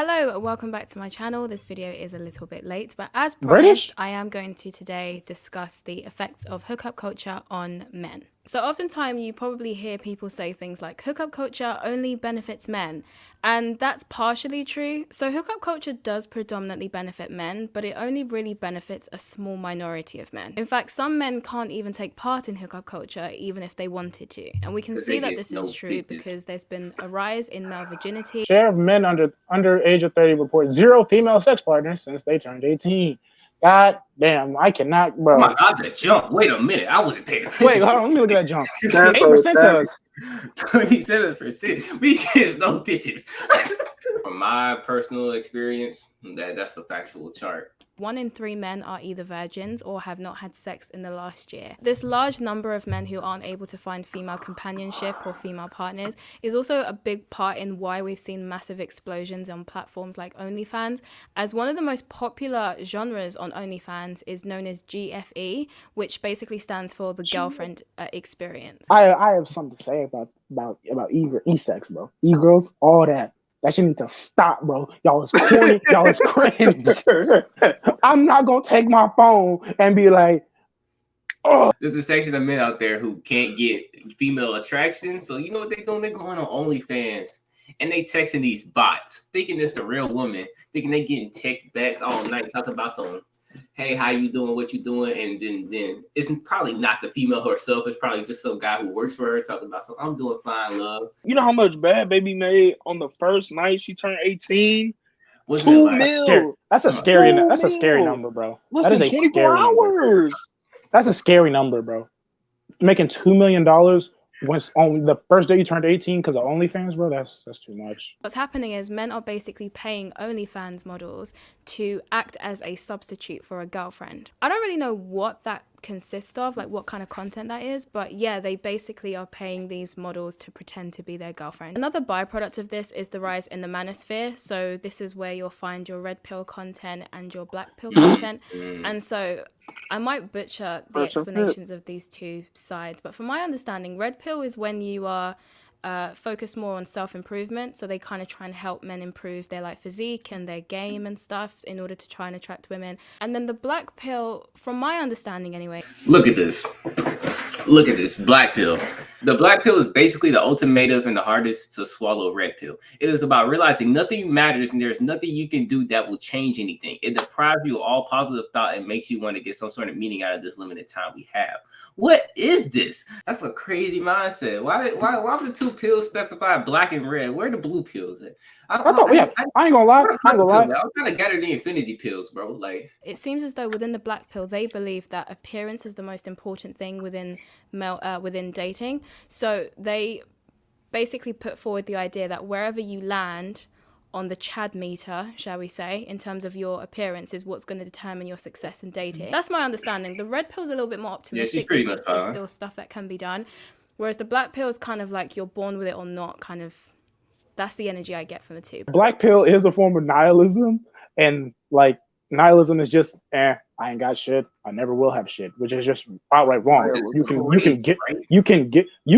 Hello, welcome back to my channel. This video is a little bit late, but as British? promised, I am going to today discuss the effects of hookup culture on men. So oftentimes you probably hear people say things like hookup culture only benefits men, and that's partially true. So hookup culture does predominantly benefit men, but it only really benefits a small minority of men. In fact, some men can't even take part in hookup culture even if they wanted to. And we can see that this is true because there's been a rise in male virginity. Share of men under age of 30 report 0 female sex partners since they turned 18. God damn, I cannot, bro. Oh my God, that jump. Wait a minute. I wasn't paying attention. Wait, hold on, let me look at that jump. 8% 27%. We kids no bitches. From my personal experience, that's a factual chart. 1 in 3 men are either virgins or have not had sex in the last year. This large number of men who aren't able to find female companionship or female partners is also a big part in why we've seen massive explosions on platforms like OnlyFans, as one of the most popular genres on OnlyFans is known as GFE, which basically stands for the girlfriend experience. I have something to say about e-sex, bro. E-girls, all that. That shit need to stop, bro. Y'all is corny. Y'all is cringe. I'm not gonna take my phone and be like, oh. There's a section of men out there who can't get female attraction. So you know what they're doing? They're going on OnlyFans and they texting these bots, thinking it's the real woman, thinking they getting text backs all night, talking about some, hey, how you doing? What you doing? And then it's probably not the female herself. It's probably just some guy who works for her talking about something. I'm doing fine, love. You know how much Bad Baby made on the first night she turned 18? What's $2 like? million. That's a scary. That's a scary number, bro. Less that than is 24 hours. That's a scary number, bro. Making $2 million once on the first day you turned 18 because of OnlyFans, bro. That's too much. What's happening is men are basically paying OnlyFans models to act as a substitute for a girlfriend. I don't really know what that consists of, like what kind of content that is, but yeah, they basically are paying these models to pretend to be their girlfriend. Another byproduct of this is the rise in the manosphere. So this is where you'll find your red pill content and your black pill content. And so I might butcher the explanations of these two sides, but from my understanding, red pill is when you are focus more on self-improvement, so they kind of try and help men improve their like physique and their game and stuff in order to try and attract women. And then the black pill, from my understanding anyway, look at this black pill. The black pill is basically the ultimatum and the hardest to swallow red pill. It is about realizing nothing matters and there's nothing you can do that will change anything. It deprives you of all positive thought and makes you want to get some sort of meaning out of this limited time we have. What is this? That's a crazy mindset. Why would the two pills specify black and red? Where are the blue pills at? I ain't gonna lie. I'm trying to gather the infinity pills, bro. Like, it seems as though within the black pill, they believe that appearance is the most important thing within within dating. So they basically put forward the idea that wherever you land on the Chad meter, shall we say, in terms of your appearance is what's going to determine your success in dating. That's my understanding. The red pill's a little bit more optimistic. Yeah, she's pretty much there's still stuff that can be done. Whereas the black pill is kind of like you're born with it or not, kind of. That's the energy I get from the two. Black pill is a form of nihilism, and like nihilism is just, I ain't got shit. I never will have shit, which is just outright wrong. You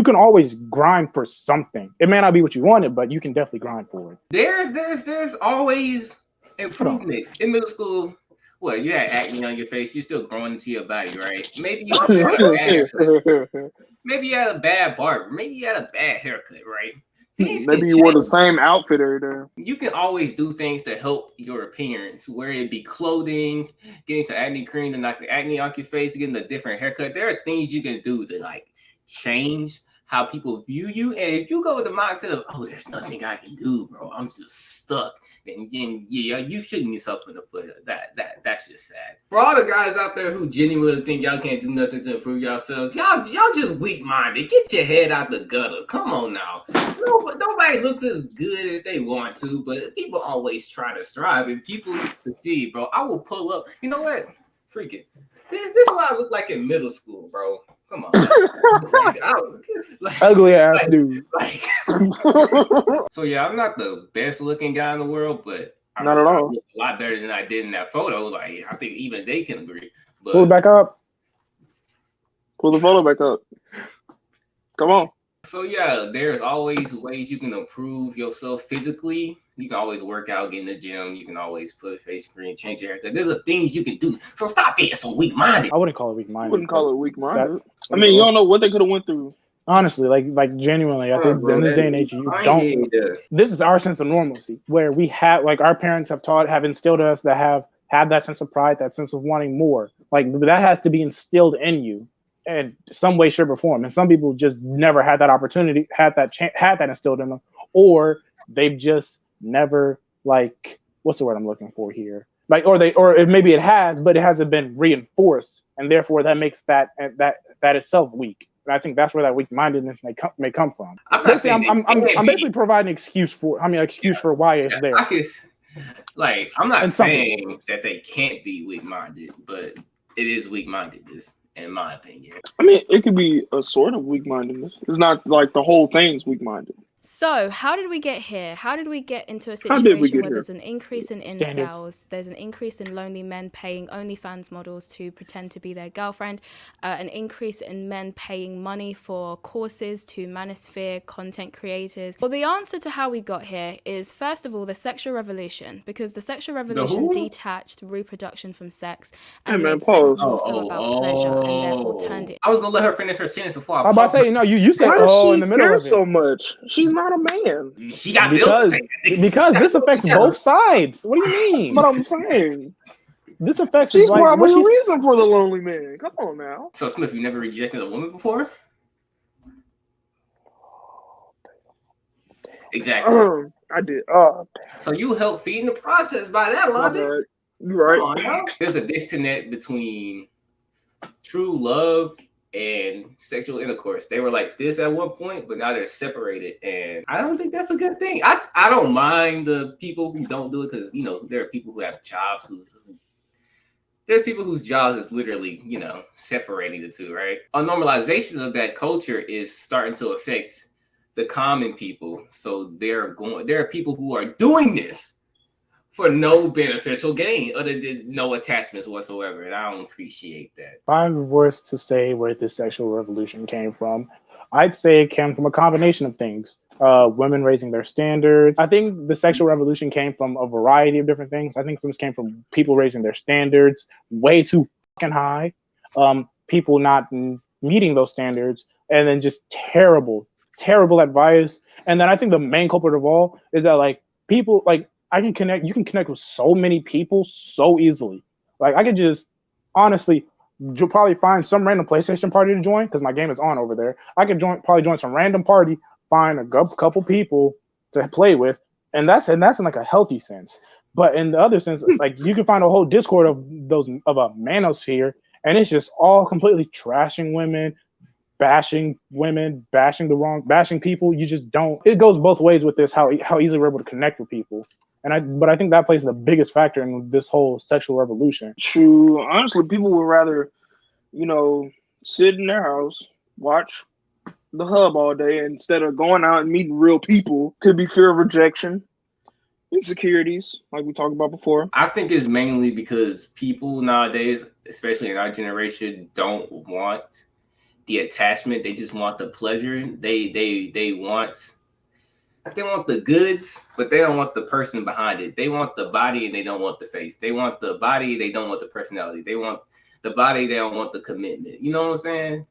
can always grind for something. It may not be what you wanted, but you can definitely grind for it. There's always improvement in middle school. Well, you had acne on your face. You're still growing into your body, right? Maybe you had a bad barber. Maybe you had a bad haircut, right? Maybe you wore the same outfit every day. You can always do things to help your appearance, whether it be clothing, getting some acne cream to knock the acne off your face, getting a different haircut. There are things you can do to like change how people view you. And if you go with the mindset of, oh, there's nothing I can do, bro, I'm just stuck. And yeah, you shooting yourself in the foot. That's just sad. For all the guys out there who genuinely think y'all can't do nothing to improve yourselves, y'all just weak-minded. Get your head out the gutter. Come on now. Nobody looks as good as they want to, but people always try to strive, and people succeed, bro. I will pull up. You know what? Freak it. This is what I look like in middle school, bro. Come on. Ugly ass dude. So yeah, I'm not the best looking guy in the world, but not at all. A lot better than I did in that photo. Like, I think even they can agree. But pull it back up. Pull the photo back up. Come on. So yeah, there's always ways you can improve yourself physically You can always work out, get in the gym. You can always put a face cream, change your haircut. There's things you can do. So stop being so weak-minded. I wouldn't call it I weak-minded. wouldn't call it weak-minded. That- I mean, you don't know what they could have went through. Honestly, like genuinely, I think bro, in this that day and is age, you don't. This is our sense of normalcy, where we have, like, our parents have instilled us that have had that sense of pride, that sense of wanting more. Like, that has to be instilled in you in some way, shape, or form. And some people just never had that opportunity, had that instilled in them, or they've just never, like, what's the word I'm looking for here? Like, or maybe it has, but it hasn't been reinforced, and therefore that makes that itself weak. And I think that's where that weak-mindedness may come from. I'm not saying I'm basically providing an excuse for why it's there. I'm not saying that they can't be weak-minded, but it is weak-mindedness, in my opinion. I mean, it could be a sort of weak-mindedness. It's not like the whole thing's weak-minded. So, how did we get here? How did we get into a situation where there's an increase in incels, there's an increase in lonely men paying OnlyFans models to pretend to be their girlfriend, an increase in men paying money for courses to manosphere content creators? Well, the answer to how we got here is, first of all, the sexual revolution, because the sexual revolution detached reproduction from sex and made sex also about pleasure, and therefore turned it. I was gonna let her finish her sentence before I was about to say, no, you said in the middle of it. So much. She's not a man. She got because this affects both sides. What do you mean? But I'm saying this affects. She's probably the reason for the lonely man. Come on now. So Smith, you never rejected a woman before? Exactly. I did. So you help feed the process by that logic. You're right. There's a disconnect between true love and sexual intercourse. They were like this at one point, but now they're separated, and I don't think that's a good thing. I don't mind the people who don't do it, because there are people who have jobs there's people whose jobs is literally separating the two, right? A normalization of that culture is starting to affect the common people. So there are people who are doing this for no beneficial gain other than no attachments whatsoever. And I don't appreciate that. If I was to say where this sexual revolution came from, I'd say it came from a combination of things. Women raising their standards. I think the sexual revolution came from a variety of different things. I think this came from people raising their standards way too fucking high. People not meeting those standards, and then just terrible advice. And then I think the main culprit of all is that, like, people, like, you can connect with so many people so easily. Like, I could just honestly probably find some random PlayStation party to join, because my game is on over there. I could probably join some random party, find a couple people to play with, and that's in like a healthy sense. But in the other sense, like, you can find a whole Discord of a manosphere, and it's just all completely trashing women, bashing people. You just don't. It goes both ways with this. How easily we're able to connect with people. But I think that plays the biggest factor in this whole sexual revolution. True. Honestly, people would rather, sit in their house, watch the hub all day instead of going out and meeting real people. Could be fear of rejection, insecurities, like we talked about before. I think it's mainly because people nowadays, especially in our generation, don't want the attachment. They just want the pleasure. They want the goods, but they don't want the person behind it. They want the body and they don't want the face. They want the body, they don't want the personality. They want the body, they don't want the commitment. You know what I'm saying?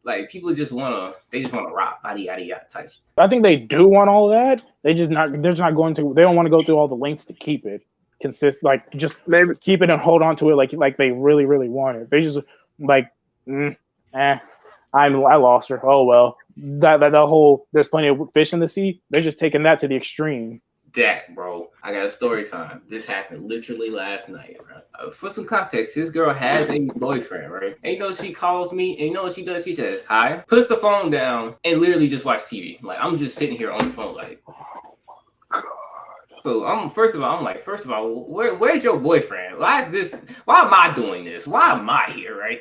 Like, people just want to rock, body, yada, yada type. I think they do want all that. They don't want to go through all the lengths to keep it just maybe keep it and hold on to it like they really, really want it. They just like, I lost her. Oh, well. That whole there's plenty of fish in the sea. They're just taking that to the extreme. That, bro, I got a story time. This happened literally last night. Right? For some context, this girl has a boyfriend, right? And she calls me, and what she does? She says hi, puts the phone down, and literally just watch TV. Like, I'm just sitting here on the phone, like. So first of all, where's your boyfriend? Why am I doing this? Why am I here, right?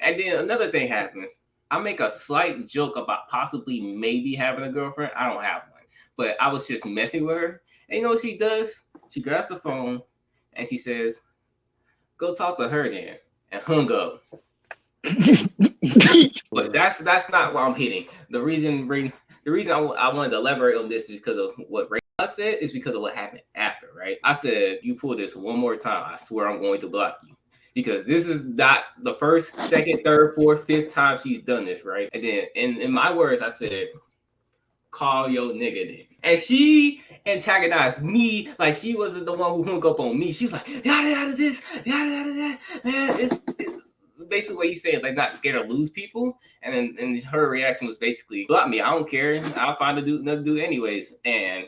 And then another thing happens. I make a slight joke about possibly maybe having a girlfriend. I don't have one, but I was just messing with her. And you know what she does? She grabs the phone and she says, "Go talk to her then," and hung up. But that's not why I'm hitting. The reason I wanted to elaborate on this is because of what Ray I said is because of what happened after, right? I said, you pull this one more time, I swear I'm going to block you. Because this is not the first, second, third, fourth, fifth time she's done this, right? And then in my words, I said, call your nigga then. And she antagonized me like she wasn't the one who hung up on me. She was like, yada yada this, yada yada that. Man, it's basically what you said, like not scared to lose people. And then her reaction was basically, block me, I don't care. I'll find another dude anyways. And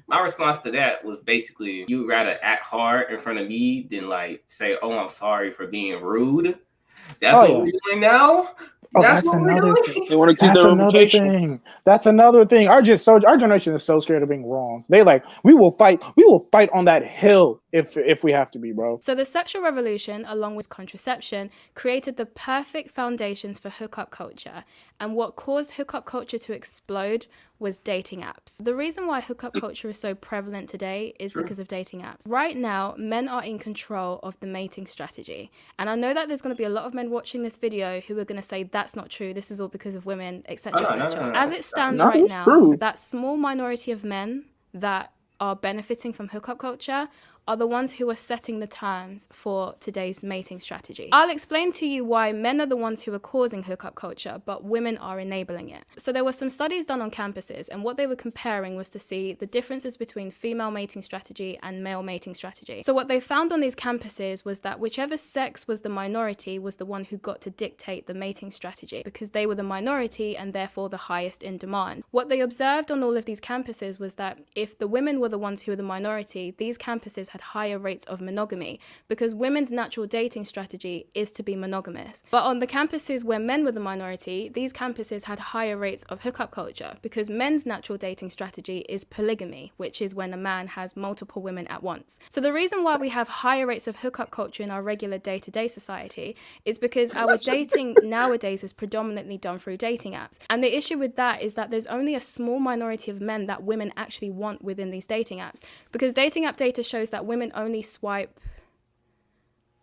my response to that was basically, you'd rather act hard in front of me than like say, oh, I'm sorry for being rude. That's what we're doing now. Oh, that's what we're another doing. thing. They want to keep That's their another reputation. thing. That's another thing. Our generation is so scared of being wrong. They like, we will fight on that hill if we have to be, bro. So the sexual revolution, along with contraception, created the perfect foundations for hookup culture. And what caused hookup culture to explode was dating apps. The reason why hookup culture is so prevalent today is because of dating apps. Right now, men are in control of the mating strategy. And I know that there's going to be a lot of men watching this video who are going to say that's not true, this is all because of women, etc., etc. As it stands right it's now, true. that small minority of men that are benefiting from hookup culture are the ones who are setting the terms for today's mating strategy. I'll explain to you why men are the ones who are causing hookup culture, but women are enabling it. So there were some studies done on campuses, and what they were comparing was to see the differences between female mating strategy and male mating strategy. So what they found on these campuses was that whichever sex was the minority was the one who got to dictate the mating strategy, because they were the minority and therefore the highest in demand. What they observed on all of these campuses was that if the women were the ones who were the minority, these campuses had higher rates of monogamy, because women's natural dating strategy is to be monogamous. But on the campuses where men were the minority, these campuses had higher rates of hookup culture, because men's natural dating strategy is polygamy, which is when a man has multiple women at once. So the reason why we have higher rates of hookup culture in our regular day-to-day society is because our dating nowadays is predominantly done through dating apps. And the issue with that is that there's only a small minority of men that women actually want within these dating apps, because dating app data shows that women only swipe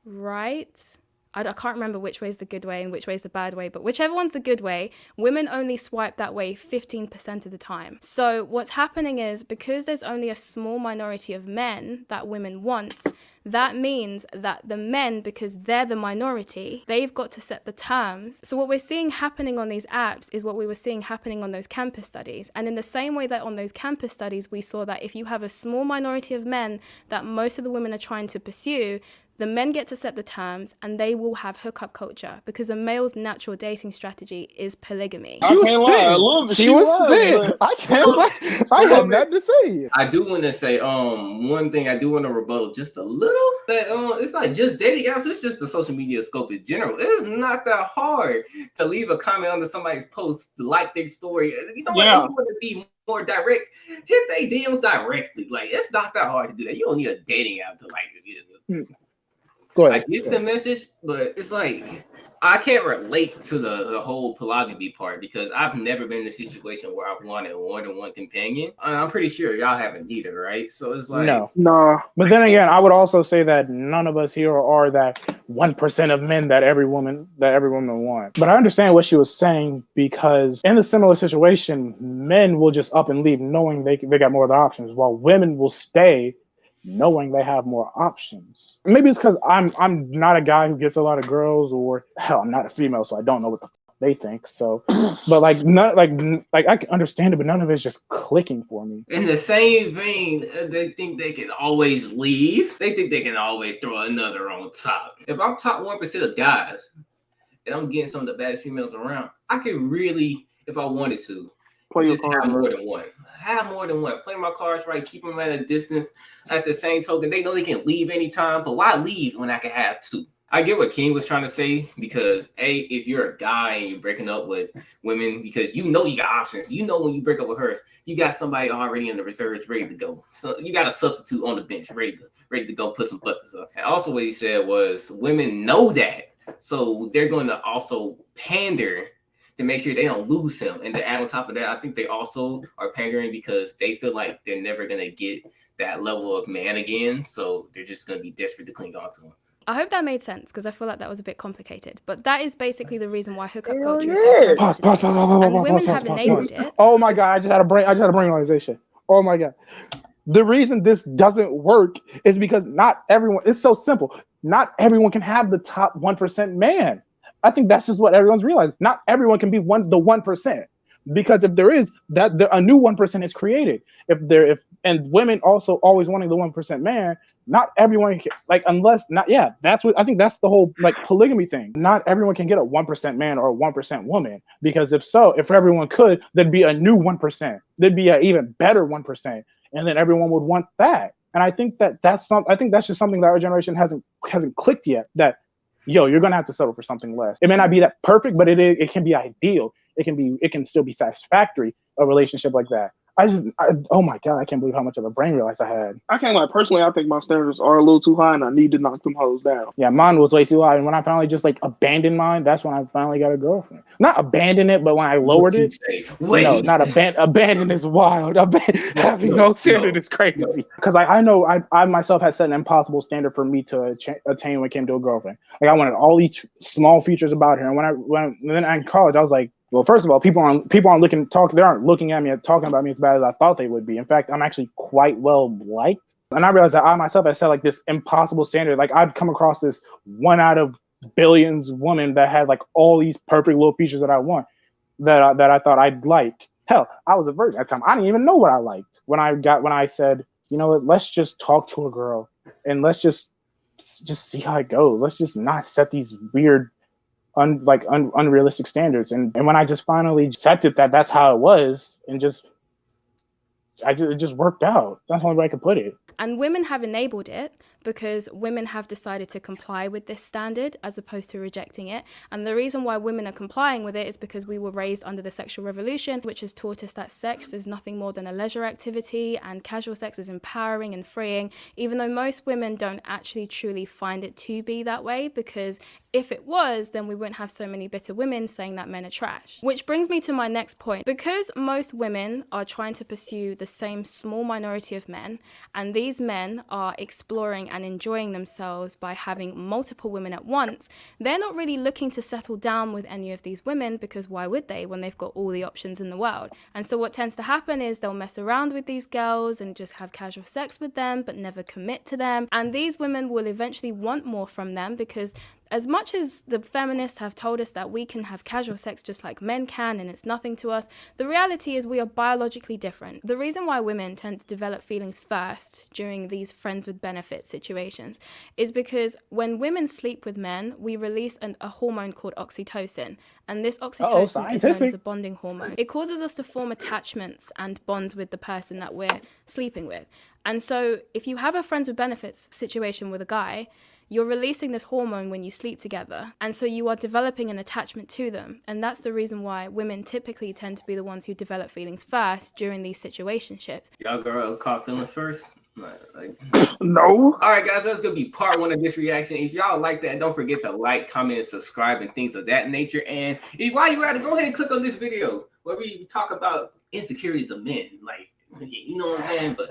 right. I can't remember which way is the good way and which way is the bad way, but whichever one's the good way, women only swipe that way 15% of the time. So what's happening is, because there's only a small minority of men that women want, that means that the men, because they're the minority, they've got to set the terms. So what we're seeing happening on these apps is what we were seeing happening on those campus studies. And in the same way that on those campus studies, we saw that if you have a small minority of men that most of the women are trying to pursue, the men get to set the terms and they will have hookup culture, because a male's natural dating strategy is polygamy. She was can't lie, I love it. spitting. She was spitting. but- I can't lie. I had nothing to say. I do want to say one thing I do want to rebuttal just a little. That it's not just dating apps, it's just the social media scope in general. It is not that hard to leave a comment under somebody's post, like their story. You know what? If you want to be more direct, hit their DMs directly. Like, it's not that hard to do that. You don't need a dating app to like it. Go I ahead. get the message, but it's like I can't relate to the whole polygamy part, because I've never been in a situation where I've wanted more than one companion. I'm pretty sure y'all haven't either, right? So it's like No. Nah. But then again, I would also say that none of us here are that 1% of men that every woman wants. But I understand what she was saying, because in a similar situation, men will just up and leave knowing they got more other options, while women will stay knowing they have more options. Maybe it's because I'm not a guy who gets a lot of girls, or hell, I'm not a female, so I don't know what the they think. So, but like I can understand it, but none of it's just clicking for me. in the same vein, they think they can always leave. They think they can always throw another on top. If I'm top 1% of guys and I'm getting some of the baddest females around, I can really, if I wanted to, Play your just have cards more right. than one. Have more than one. Play my cards right. Keep them at a distance. At the same token, they know they can leave anytime, but why leave when I can have two? I get what King was trying to say, because if you're a guy and you're breaking up with women, because you know you got options. You know when you break up with her, you got somebody already in the reserves ready to go. So you got a substitute on the bench ready to go put some buckets up. And also what he said was women know that, so they're going to also pander to make sure they don't lose him. And to add on top of that, I think they also are pandering because they feel like they're never going to get that level of man again. So they're just going to be desperate to cling on to him. I hope that made sense, because I feel like that was a bit complicated. But that is basically the reason why hookup culture is so prevalent today. And women have enabled it. Oh my god! I just had a brain realization. Oh my god! The reason this doesn't work is because not everyone, it's so simple. Not everyone can have the top 1% man. I think that's just what everyone's realized. Not everyone can be the 1%. Because if there is that, a new 1% is created. And women also always wanting the 1% man, not everyone can, like, unless not, yeah, that's what I think, that's the whole like polygamy thing. Not everyone can get a 1% man or a 1% woman, because if everyone could, there'd be a new 1%. There'd be an even better 1%, and then everyone would want that. And I think that's just something that our generation hasn't clicked yet. That, yo, you're gonna have to settle for something less. It may not be that perfect, but it can be ideal. It can still be satisfactory, a relationship like that. Oh my God, I can't believe how much of a brain realize I had. I can't lie. Personally, I think my standards are a little too high, and I need to knock them hoes down. Yeah, mine was way too high. And when I finally just like abandoned mine, that's when I finally got a girlfriend. Not abandon it, but when I lowered it. Wait. No, not abandon is wild. Having no standard is crazy. Because I know I myself had set an impossible standard for me to attain when it came to a girlfriend. Like, I wanted all these small features about her. And when in college, I was like, well, first of all, people aren't they aren't looking at me and talking about me as bad as I thought they would be. In fact, I'm actually quite well liked. And I realized that I myself had set like this impossible standard. Like, I'd come across this one out of billions woman that had like all these perfect little features that I want, that I thought I'd like. Hell, I was a virgin at the time. I didn't even know what I liked when I said, you know what, let's just talk to a girl and let's just see how it goes. Let's just not set these weird unrealistic standards. And when I just finally accepted that that's how it was, and it just worked out. That's the only way I could put it. And women have enabled it because women have decided to comply with this standard as opposed to rejecting it. And the reason why women are complying with it is because we were raised under the sexual revolution, which has taught us that sex is nothing more than a leisure activity and casual sex is empowering and freeing, even though most women don't actually truly find it to be that way, because if it was, then we wouldn't have so many bitter women saying that men are trash. Which brings me to my next point. Because most women are trying to pursue the same small minority of men, and these men are exploring and enjoying themselves by having multiple women at once, they're not really looking to settle down with any of these women, because why would they when they've got all the options in the world? And so what tends to happen is they'll mess around with these girls and just have casual sex with them, but never commit to them. And these women will eventually want more from them, because as much as the feminists have told us that we can have casual sex just like men can and it's nothing to us, the reality is we are biologically different. The reason why women tend to develop feelings first during these friends with benefits situations is because when women sleep with men, we release a hormone called oxytocin. And this oxytocin is known as a bonding hormone. It causes us to form attachments and bonds with the person that we're sleeping with. And so if you have a friends with benefits situation with a guy, you're releasing this hormone when you sleep together. And so you are developing an attachment to them. And that's the reason why women typically tend to be the ones who develop feelings first during these situationships. Y'all girl caught feelings first? No. All right, guys, that's going to be part one of this reaction. If y'all like that, don't forget to like, comment, subscribe, and things of that nature. And while you're at it, go ahead and click on this video where we talk about insecurities of men. Like, you know what I'm saying? But